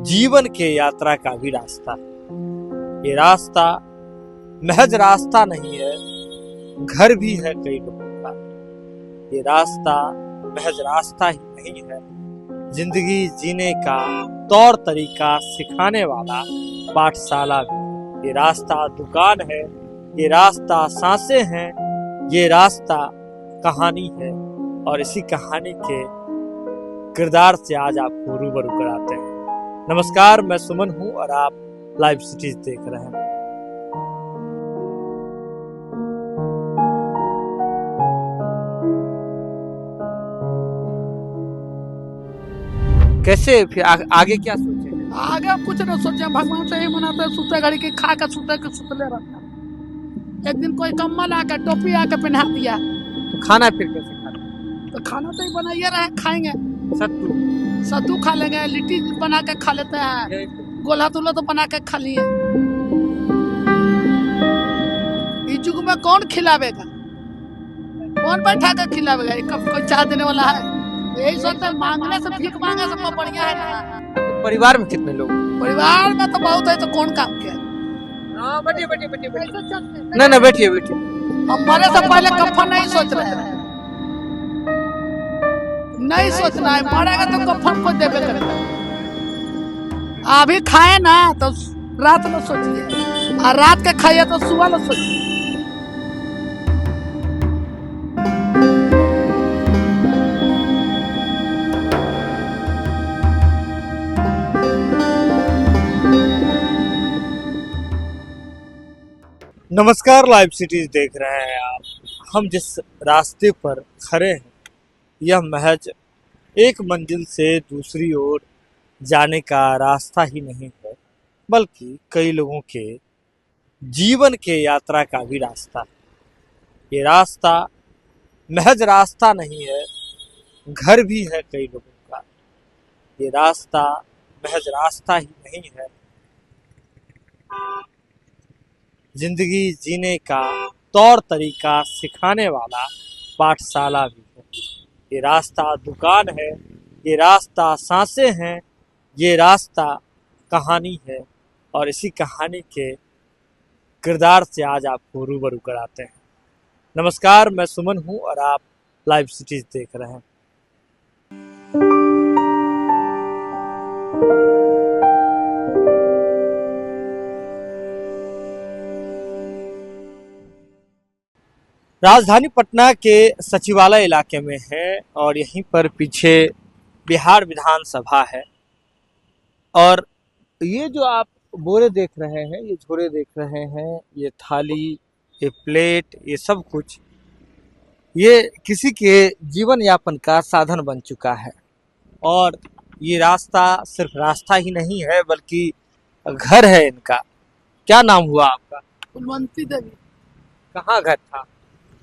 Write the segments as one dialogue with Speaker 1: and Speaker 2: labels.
Speaker 1: जीवन के यात्रा का भी रास्ता है। ये रास्ता महज रास्ता नहीं है, घर भी है कई लोगों का। ये रास्ता महज रास्ता ही नहीं है, जिंदगी जीने का तौर तरीका सिखाने वाला पाठशाला भी। ये रास्ता दुकान है, ये रास्ता सांसें हैं, ये रास्ता कहानी है, और इसी कहानी के किरदार से आज आपको रूबरू कराते हैं। नमस्कार, मैं सुमन हूं और आप लाइव सिटीज देख रहे हैं। कैसे फिर आगे क्या सोचे?
Speaker 2: आगे अब कुछ न सोचे, भगवान से ही मनाते हैं। सुते घड़ी के खा के सुतले रहता है। एक दिन कोई कम्बल आके टोपी आके पहना दिया,
Speaker 1: तो खाना फिर कैसे खाना?
Speaker 2: तो खाना तो ही बनाइए रहे, खाएंगे।
Speaker 1: सत्तू
Speaker 2: खा लेंगे, लिट्टी बना के खा लेते हैं, गोला तुला तो बना के खा लिए। इस युग में कौन खिलावेगा, कौन बैठा के खिलावेगा? कब कोई चाय देने वाला है? यही सोचते मांगने से, भीख मांगे से बढ़िया है ना।
Speaker 1: तो परिवार में कितने लोग?
Speaker 2: परिवार में तो बहुत है, तो कौन काम के?
Speaker 1: बैठिए। नहीं, बैठिए।
Speaker 2: हम मरे से पहले कफन नहीं सोच रहे हैं, नहीं सोचना है। मरेगा तो कफन को देवे करेगा। अभी खाए ना तो रात में सोचिए, और रात के खाइए तो सुबह में सोचिए।
Speaker 1: नमस्कार, लाइव सिटीज देख रहे हैं आप। हम जिस रास्ते पर खड़े हैं, यह महज एक मंजिल से दूसरी ओर जाने का रास्ता ही नहीं है, बल्कि कई लोगों के जीवन के यात्रा का भी रास्ता है। ये रास्ता महज रास्ता नहीं है, घर भी है कई लोगों का। ये रास्ता महज रास्ता ही नहीं है, जिंदगी जीने का तौर तरीका सिखाने वाला पाठशाला भी है। ये रास्ता दुकान है, ये रास्ता सांसें हैं, ये रास्ता कहानी है, और इसी कहानी के किरदार से आज आपको रूबरू कराते हैं। नमस्कार, मैं सुमन हूं और आप लाइव सिटीज देख रहे हैं। राजधानी पटना के सचिवालय इलाके में है, और यहीं पर पीछे बिहार विधानसभा है। और ये जो आप बोरे देख रहे हैं, ये झोरे देख रहे हैं, ये थाली, ये प्लेट, ये सब कुछ, ये किसी के जीवन यापन का साधन बन चुका है। और ये रास्ता सिर्फ रास्ता ही नहीं है, बल्कि घर है इनका। क्या नाम हुआ आपका?
Speaker 2: फुलवंती देवी।
Speaker 1: कहाँ घर था?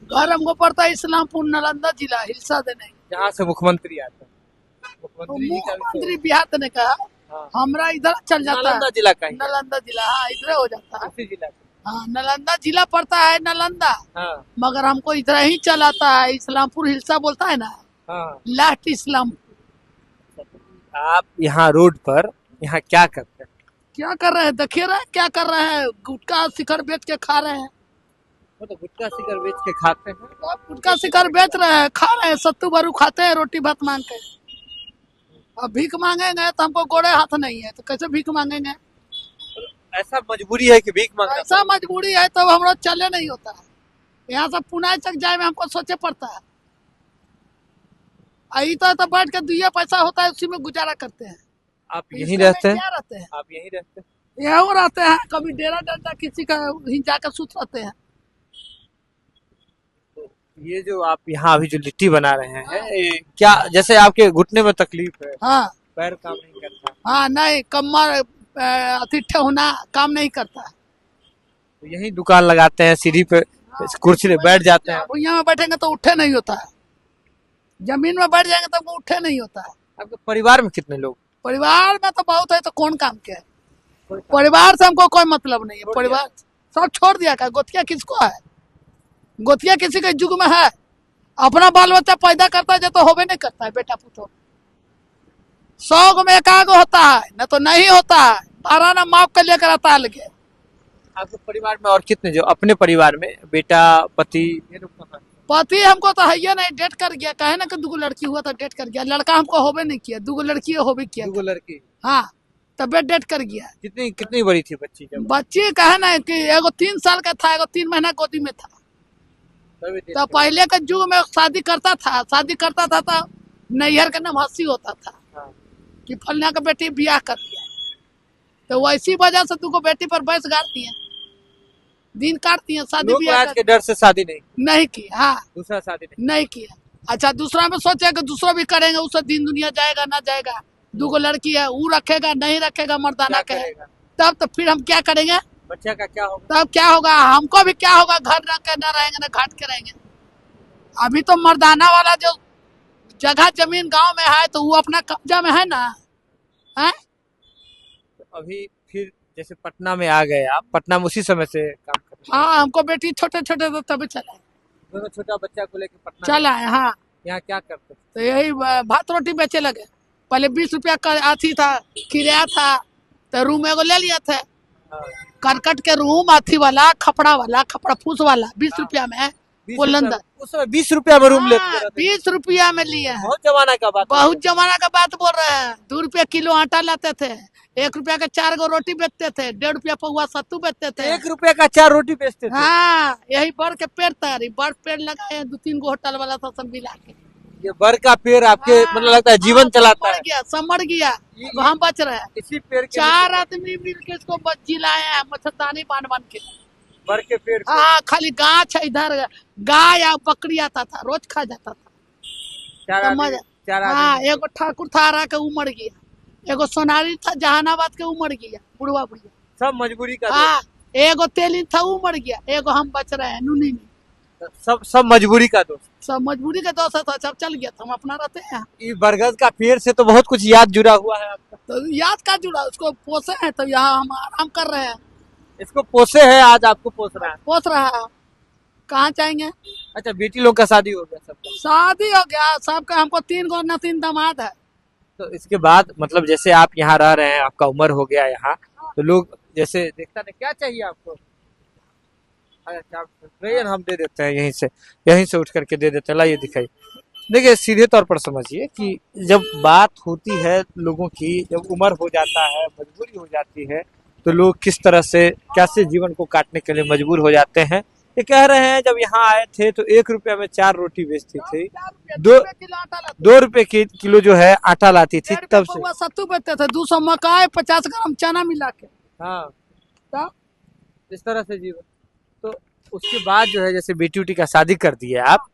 Speaker 2: घर हमको पड़ता है इस्लामपुर, नालंदा जिला, हिलसा देने।
Speaker 1: जहाँ से मुख्यमंत्री आता है।
Speaker 2: मुख्यमंत्री बिहार देने का।
Speaker 1: हाँ।
Speaker 2: हमरा इधर चल जाता है,
Speaker 1: नालंदा जिला का ही।
Speaker 2: नालंदा जिला, हाँ, इधर हो जाता है।
Speaker 1: उसी जिला का।
Speaker 2: हाँ, नालंदा जिला पड़ता है, नालंदा।
Speaker 1: हाँ।
Speaker 2: मगर हमको इधर ही चलाता है, इस्लामपुर हिलसा बोलता है ना।
Speaker 1: हाँ।
Speaker 2: लास्ट इस्लाम।
Speaker 1: आप यहाँ रोड पर यहाँ क्या करते हैं?
Speaker 2: क्या कर रहे हैं? देखिए रहे क्या कर रहे हैं? गुटखा शिखर बेच के खा रहे हैं।
Speaker 1: वो तो गुटखा शिकर बेच के खाते हैं।
Speaker 2: गुटखा शिखर बेच रहे हैं, खा रहे हैं, सत्तू बारू खाते हैं, रोटी भात मांग के। अब भीख मांगेंगे तो हमको गोड़े हाथ नहीं है, तो कैसे भीख मांगेंगे?
Speaker 1: ऐसा मजबूरी है कि भीख मांगना?
Speaker 2: ऐसा मजबूरी है तो हम लोग चले नहीं होता है। यहाँ से पुणे तक जाए में हमको सोचे पड़ता है। आई तो बैठ के दुइया पैसा होता है, उसी में गुजारा करते हैं।
Speaker 1: आप यहीं रहते हैं?
Speaker 2: क्या रहते हैं?
Speaker 1: आप यहीं रहते हैं?
Speaker 2: यहाँ रहते हैं, कभी डेरा डंडा किसी का ही जाकर सुत रहते हैं।
Speaker 1: ये जो आप यहाँ अभी जो लिट्टी बना रहे हैं, ये क्या, जैसे आपके घुटने में तकलीफ है,
Speaker 2: हाँ,
Speaker 1: पैर काम नहीं करता?
Speaker 2: हाँ, नहीं, कमर अतिठे होना काम नहीं करता।
Speaker 1: तो यही दुकान लगाते हैं, सीढ़ी पे कुर्सी पे बैठ जाते हैं।
Speaker 2: भुइयां में बैठेंगे तो उठे नहीं होता है, जमीन में बैठ जाएंगे तो वो उठे नहीं होता है।
Speaker 1: आपके परिवार में कितने लोग?
Speaker 2: परिवार में तो बहुत है, तो कौन काम के है? परिवार से हमको कोई मतलब नहीं है। परिवार सब छोड़ दिया का। गोतिया किसको है? गोतिया किसी के युग में है? अपना बाल बच्चा पैदा करता है, जो तो होबे नहीं करता है, बेटा पुतो। 100 में एकाग होता है, न तो नहीं होता है। 12 ना माप कर लेकर आता लगे।
Speaker 1: आपके परिवार में और कितने, जो अपने परिवार में बेटा पति ये लोग कहाँ हैं?
Speaker 2: पति हमको तो है ये नहीं, डेट कर गया। कहे ना कि 2 लड़की हुआ तो डेट कर गया। लड़का हमको होबे नहीं किया, 2 लड़की होबे किया।
Speaker 1: दो लड़की।
Speaker 2: हाँ, तबियत डेट कर गया।
Speaker 1: कितनी कितनी बड़ी थी बच्ची जब?
Speaker 2: बच्ची कहे ना कि एगो 3 साल का था, एगो 3 महीना गोदी में था।
Speaker 1: तभी देख
Speaker 2: तो
Speaker 1: के-
Speaker 2: पहले के युग में शादी करता था तो नैहर का नाम हंसी होता था
Speaker 1: हाँ।
Speaker 2: कि फलना का बेटी बियाह कर दिया। तो वैसी वजह से तुमको बेटी पर बैस गाड़ती है, दिन काटती है, शादी
Speaker 1: लोग
Speaker 2: बियाह
Speaker 1: आज के डर से शादी
Speaker 2: नहीं की। हाँ,
Speaker 1: दूसरा शादी
Speaker 2: नहीं किया। अच्छा, दूसरा में सोचे कि दूसरा भी करेंगे, उससे दिन दुनिया जाएगा ना जाएगा। 2 लड़की है, वो रखेगा नहीं रखेगा मर्दाना
Speaker 1: क्या
Speaker 2: के,
Speaker 1: करेगा?
Speaker 2: तब तो फिर हम क्या करेंगे?
Speaker 1: बच्चा का क्या होगा?
Speaker 2: तब क्या होगा? हमको भी क्या होगा? घर रख के न रहेंगे ना घाट के रहेंगे। अभी तो मर्दाना वाला जो जगह जमीन गांव में है तो वो अपना कब्जा में है ना, है?
Speaker 1: तो अभी फिर जैसे पटना में आ गए आप, पटना में उसी समय से काम कर रहे
Speaker 2: हाँ, हमको बेटी छोटे छोटे तो तभी चला
Speaker 1: हैं? दोनों छोटा बच्चा को लेकर पटना
Speaker 2: चला है। हाँ,
Speaker 1: यहाँ क्या करते थे?
Speaker 2: तो यही भात रोटी बेचे लगे। पहले 20 रुपया का आथी था, किराया था। तो रूम एगो ले लिया था,
Speaker 1: हाँ,
Speaker 2: करकट के रूम, आथी वाला, खपड़ा फूस वाला, 20 रुपया में
Speaker 1: 20
Speaker 2: बुलंद।
Speaker 1: रुपया- उस समय 20 रुपया में रूम लेते रहते थे।
Speaker 2: 20 रुपया में लिए हैं।
Speaker 1: बहुत जमाना का बात है।
Speaker 2: बहुत जमाना का बात बोल रहे हैं। 2 रुपया किलो आटा लाते थे, 1 रुपया का 4 गो रोटी बेचते थे, 1.5 रुपया पौवा सत्तू बेचते थे।
Speaker 1: 1 रुपया का 4 रोटी बेचते थे।
Speaker 2: हाँ, यही बड़ के पेड़ तारी, बड़ पेड़ लगाए 2-3 गो होटल वाला था, सब मिला के।
Speaker 1: ये बर का पेड़ आपके
Speaker 2: हाँ,
Speaker 1: मतलब लगता है जीवन
Speaker 2: हाँ,
Speaker 1: चलाता है।
Speaker 2: समड़ गया।
Speaker 1: ये-
Speaker 2: अब हम बच रहे हैं।
Speaker 1: इसी पेड़ के
Speaker 2: 4 आदमी मिल के इसको जिलाए हैं, मच्छरदानी बांध के।
Speaker 1: बर के पेड़ पे
Speaker 2: हाँ, खाली गाछ है इधर, गाय या बकरी आता था, रोज खा जाता था।
Speaker 1: चार
Speaker 2: समझ?
Speaker 1: आदमी- चार
Speaker 2: हाँ,
Speaker 1: आदमी
Speaker 2: एगो ठाकुर था आरा के उमड़ गया, एगो सोनारी था जहानाबाद के उमड़ गया, बुढ़वा बुढ़िया।
Speaker 1: सब मजबूरी का
Speaker 2: हाँ, एगो तेली था उमड़ गया, एगो हम बच रहे हैं नूनी में।
Speaker 1: दोस्त। सब मजबूरी का दोस्त।
Speaker 2: सब मजबूरी के दोस्त था, सब चल गया था, हम अपना रहते हैं।
Speaker 1: ये बरगद का पेड़ से तो बहुत कुछ याद जुड़ा हुआ है आपका।
Speaker 2: तो याद का जुड़ा, उसको पोसे हैं तो यहाँ हम आराम कर रहे हैं।
Speaker 1: इसको पोसे है, आज आपको पोस रहा है।
Speaker 2: पोस रहा है, कहाँ जाएंगे?
Speaker 1: अच्छा, बेटी लोग का शादी हो गया सबका?
Speaker 2: शादी हो गया सबका। हमको 3 गो न 3 दामाद है।
Speaker 1: तो इसके बाद मतलब जैसे आप यहाँ रह रहे हैं, आपका उम्र हो गया यहाँ, तो लोग जैसे देखता नहीं, क्या चाहिए आपको? अच्छा, भैया हम दे देते हैं, यहीं से उठ करके दे देते हैं, लाइए दिखाइए। देखिए, सीधे तौर पर समझिए कि जब बात होती है लोगों की, जब उम्र हो जाता है, मजबूरी हो जाती है, तो लोग किस तरह से कैसे जीवन को काटने के लिए मजबूर हो जाते हैं। ये कह रहे हैं जब यहाँ आए थे तो 1 रुपया में 4 रोटी बेचती थी, 2 रुपए की किलो जो है आटा लाती थी, तब से।
Speaker 2: सत्तू बेचते थे, 200 मकाई, 50 ग्राम चना मिला के।
Speaker 1: हाँ,
Speaker 2: तब
Speaker 1: इस तरह से जीवन। तो उसके बाद जो है जैसे बेटी उटी का शादी कर दिए आप,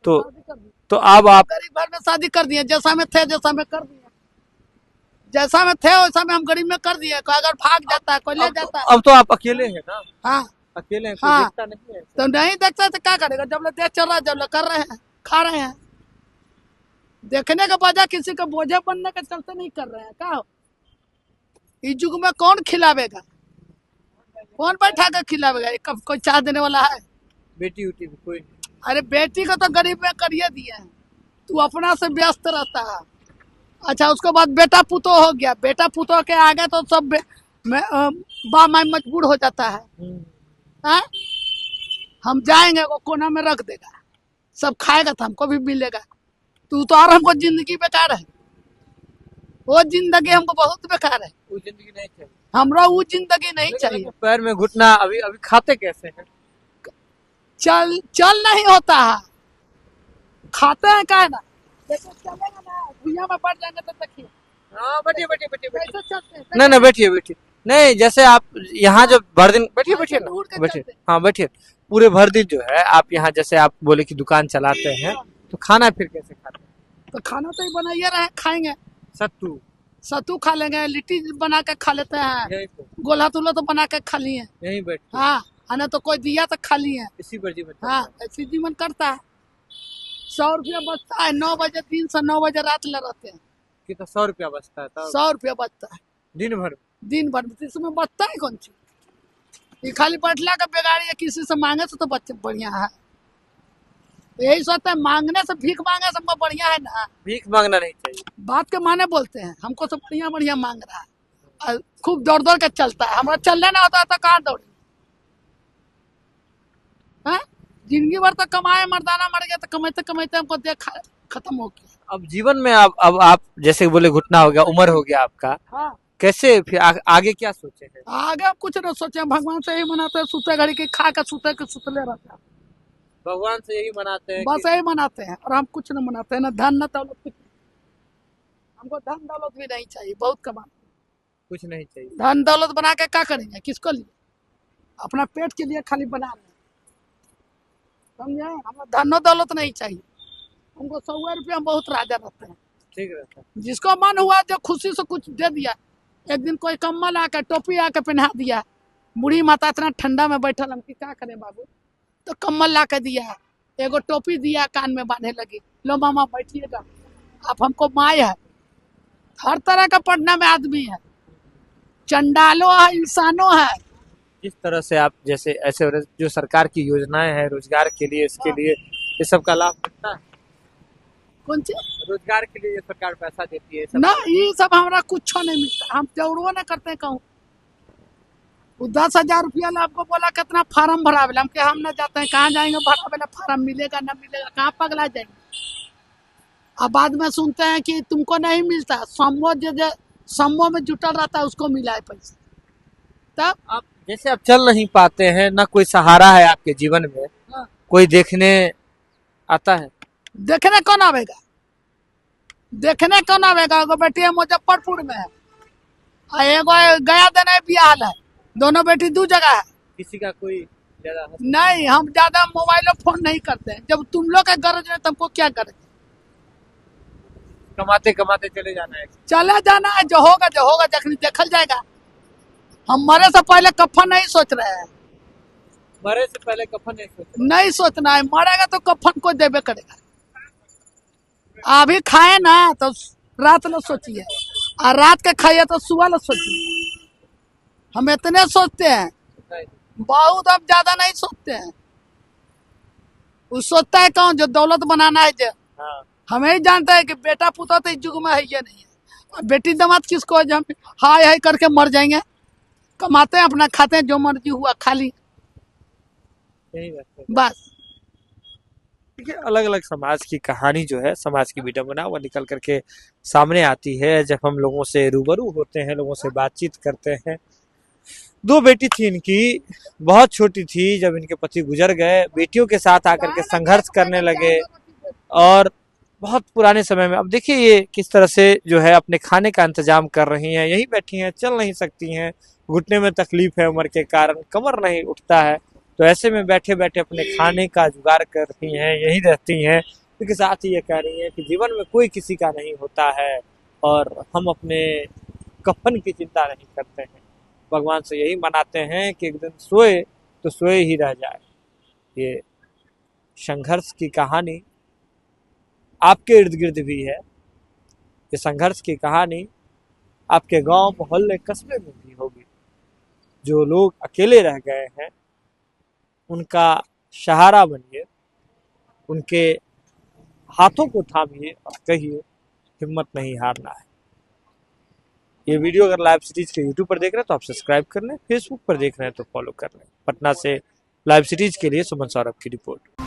Speaker 1: तो अब आप
Speaker 2: गरीब घर में शादी कर दिए, जैसा में थे जैसा में कर दिए, जैसा में थे वैसा में हम गरीब में कर दिए। कोई अगर भाग जाता है, कोई ले जाता है।
Speaker 1: अब तो आप अकेले हैं ना?
Speaker 2: हाँ,
Speaker 1: अकेले हैं, कोई
Speaker 2: हाँ।
Speaker 1: देखता नहीं है।
Speaker 2: तो नहीं देखता तो क्या करेगा? जब लोग देख चल रहा है, जब लोग कर रहे हैं, खा रहे हैं। देखने के वजह किसी का बोझा बनने के चलते नहीं कर रहे हैं। क्या हो, इस युग में कौन खिलावेगा? कौन बैठा कर खिलावेगा? कब कोई चाह देने वाला है?
Speaker 1: बेटी उटी भी कोई नहीं।
Speaker 2: अरे बेटी को तो गरीब में करिए दिए हैं, तू अपना से व्यस्त रहता है। अच्छा, उसके बाद बेटा पुतो हो गया, बेटा पुतो के आगे तो सब बा माई मजबूर हो जाता है। हैं? हम जाएंगे वो कोना में रख देगा, सब खाएगा तो हमको भी मिलेगा। तू तो और हमको जिंदगी बेकार है, वो जिंदगी हमको बहुत बेकार है।
Speaker 1: वो जिंदगी नहीं चाहिए
Speaker 2: हमरो वो जिंदगी नहीं चाहिए।
Speaker 1: लेकिन पैर में घुटना, अभी अभी खाते कैसे हैं?
Speaker 2: चल नहीं होता है, खाते हैं क्या है ना। जैसे चलेंगे ना, भुइयां में बैठ जाएंगे तो देखिए
Speaker 1: हाँ, बैठिए बैठिए बैठिए बैठिए।
Speaker 2: कैसे चलते हैं।
Speaker 1: नहीं नहीं, बैठिए बैठिए। नहीं, जैसे आप यहाँ जब भर दिन बैठिए बैठिए
Speaker 2: ऐसे ढूंढ के
Speaker 1: ना, बैठिए।
Speaker 2: चलते हैं।
Speaker 1: हाँ, बैठिए। पूरे भर दिन जो है आप यहाँ, जैसे आप बोले कि दुकान चलाते हैं, तो खाना फिर कैसे खाते हैं?
Speaker 2: तो खाना तो ही बनाइए रहे, खाएंगे।
Speaker 1: सत्तू
Speaker 2: सत्तू खा लेंगे, लिट्टी बना के खा लेते हैं,
Speaker 1: यही तो,
Speaker 2: गोला तुला तो बना के खा लिए।
Speaker 1: यहीं बैठ के
Speaker 2: हाँ, ना तो कोई दिया तो खा लिए।
Speaker 1: इसी पर जीवन चलता
Speaker 2: हाँ,
Speaker 1: है।
Speaker 2: ऐसी जीवन करता है। 100 रुपया बचता है, 9 बजे दिन से 9 बजे रात ले रहते हैं।
Speaker 1: कितना? 100 रुपया बचता है तब
Speaker 2: 100 रुपया बचता है
Speaker 1: दिन भर?
Speaker 2: दिन भर में। इसमें बचता है कौन चीज? ये खाली बैठला का बेगाड़ी है, किसी से मांगे से तो बच्चे बढ़िया है। यही सोचते हैं मांगने से भीख मांगे से हमको बढ़िया है ना।
Speaker 1: भीख मांगना नहीं चाहिए।
Speaker 2: बात के माने बोलते हैं, हमको सब बढ़िया बढ़िया मांग रहा है और खूब दौड़ दौड़ के चलता है। हमारा चलने ना होता है तो कहाँ दौड़े हैं? जिंदगी भर तो कमाए, मर्दाना मर गया, तो कमाते कमाते हमको देख खत्म हो गया।
Speaker 1: अब जीवन में अब आप जैसे बोले घुटना हो गया, उम्र हो गया आपका,
Speaker 2: हाँ,
Speaker 1: कैसे फिर आगे क्या सोचे हैं?
Speaker 2: आगे अब कुछ नहीं सोचे, भगवान से यही मनाते हैं, सुते घड़ी के खा के सुते के सुतले रहते हैं,
Speaker 1: भगवान से यही मनाते हैं
Speaker 2: बस यही मनाते हैं। और हम कुछ नहीं मनाते हैं, ना धन ना दौलत कुछ नहीं। हमको धन दौलत भी नहीं चाहिए, बहुत कमा,
Speaker 1: कुछ नहीं चाहिए।
Speaker 2: धन दौलत बना के क्या करेंगे, किसको लिए? अपना पेट के लिए खाली बना रहे हैं, समझे? हमें धनो दौलत नहीं चाहिए, हमको 100 रुपया में बहुत राजा रहते हैं।
Speaker 1: ठीक रहता है।
Speaker 2: जिसको मन हुआ जो खुशी से कुछ दे दिया। एक दिन कोई कम्बल आके टोपी आके पहना दिया, बूढ़ी माता इतना ठंडा में बैठल, हम की क्या करें बाबू, तो कम्बल ला के दिया, एगो टोपी दिया, कान में बांधे लगी, लो मामा बैठिएगा, आप हमको माए है। हर तरह का पटना में आदमी है, चंडालो है, इंसानों है।
Speaker 1: जिस तरह से आप जैसे ऐसे जो सरकार की योजनाएं हैं रोजगार के लिए, इसके लिए ये सब का लाभ मिलता है?
Speaker 2: कौन चीज
Speaker 1: रोजगार के लिए ये सरकार पैसा देती है सब?
Speaker 2: ना, ये सब हमारा कुछ नहीं मिलता, हम जरूर ना करते कहूँ। 10,000 रुपया ला आपको बोला कितना फार्म भरा, हम के हम ना जाते हैं, कहाँ जाएंगे भरा वाला फार्म, मिलेगा ना मिलेगा, कहाँ पगला जाएंगे। अब बाद में सुनते हैं कि तुमको नहीं मिलता, समूह में जुटल रहता है उसको मिला है पैसा। तब
Speaker 1: आप जैसे आप चल नहीं पाते हैं, ना कोई सहारा है आपके जीवन में,
Speaker 2: हाँ,
Speaker 1: कोई देखने आता है?
Speaker 2: देखने कौन आवेगा, देखने कौन आवेगा? एगो बेटी है मुजफ्फरपुर में है, और एगो गया देने बिहाल है, दोनों बेटी दो जगह है।
Speaker 1: किसी का कोई ज्यादा
Speaker 2: नहीं, हम ज्यादा मोबाइल फोन नहीं करते हैं, जब तुम लोग का गरज है तुमको क्या करें,
Speaker 1: कमाते कमाते चले जाना है?
Speaker 2: चले जाना है, जो होगा जखनी देखल जाएगा। हम मरे से पहले कफन नहीं सोच रहे हैं,
Speaker 1: मरे से पहले कफन नहीं सोचते?
Speaker 2: नहीं सोचना है, मरेगा तो कफन को देवे करेगा। अभी खाए ना तो रात लो सोचिए, और रात के खाइए तो सुबह लो सोचिए। हम इतने सोचते हैं, बहुत, अब ज्यादा नहीं सोचते हैं। वो सोचता है कौन, जो दौलत बनाना है, जो
Speaker 1: हाँ।
Speaker 2: हमें ही जानता है कि बेटा पुता तो इस युग में है ये नहीं है, और बेटी दामाद किसको है, जो हम हाय हाय करके मर जाएंगे। कमाते हैं अपना, खाते हैं, जो मर्जी हुआ खाली,
Speaker 1: यही रहते हैं।
Speaker 2: बस।
Speaker 1: देखिए अलग अलग समाज की कहानी जो है, समाज की विडंबना, वो निकल करके सामने आती है जब हम लोगों से रूबरू होते हैं, लोगों से बातचीत करते हैं। 2 बेटी थी इनकी, बहुत छोटी थी जब इनके पति गुजर गए, बेटियों के साथ आकर के संघर्ष करने लगे, और बहुत पुराने समय में अब देखिए ये किस तरह से जो है अपने खाने का इंतजाम कर रही हैं, यही बैठी हैं, चल नहीं सकती हैं, घुटने में तकलीफ है उम्र के कारण, कमर नहीं उठता है, तो ऐसे में बैठे बैठे अपने खाने का जुगाड़ कर रही हैं, यही रहती हैं। इसके साथ ही ये कह रही हैं कि जीवन में कोई किसी का नहीं होता है, और हम अपने कफन की चिंता नहीं करते हैं, भगवान से यही मनाते हैं कि एक दिन सोए तो सोए ही रह जाए। ये संघर्ष की कहानी आपके इर्द गिर्द भी है, ये संघर्ष की कहानी आपके गांव, मोहल्ले, कस्बे में भी होगी। जो लोग अकेले रह गए हैं उनका सहारा बनिए, उनके हाथों को थामिए और कहिए हिम्मत नहीं हारना है। ये वीडियो अगर लाइव सीरीज के यूट्यूब पर देख रहे हैं तो आप सब्सक्राइब कर लें, फेसबुक पर देख रहे हैं तो फॉलो कर लें। पटना से लाइव सीरीज के लिए सुमन सौरभ की रिपोर्ट।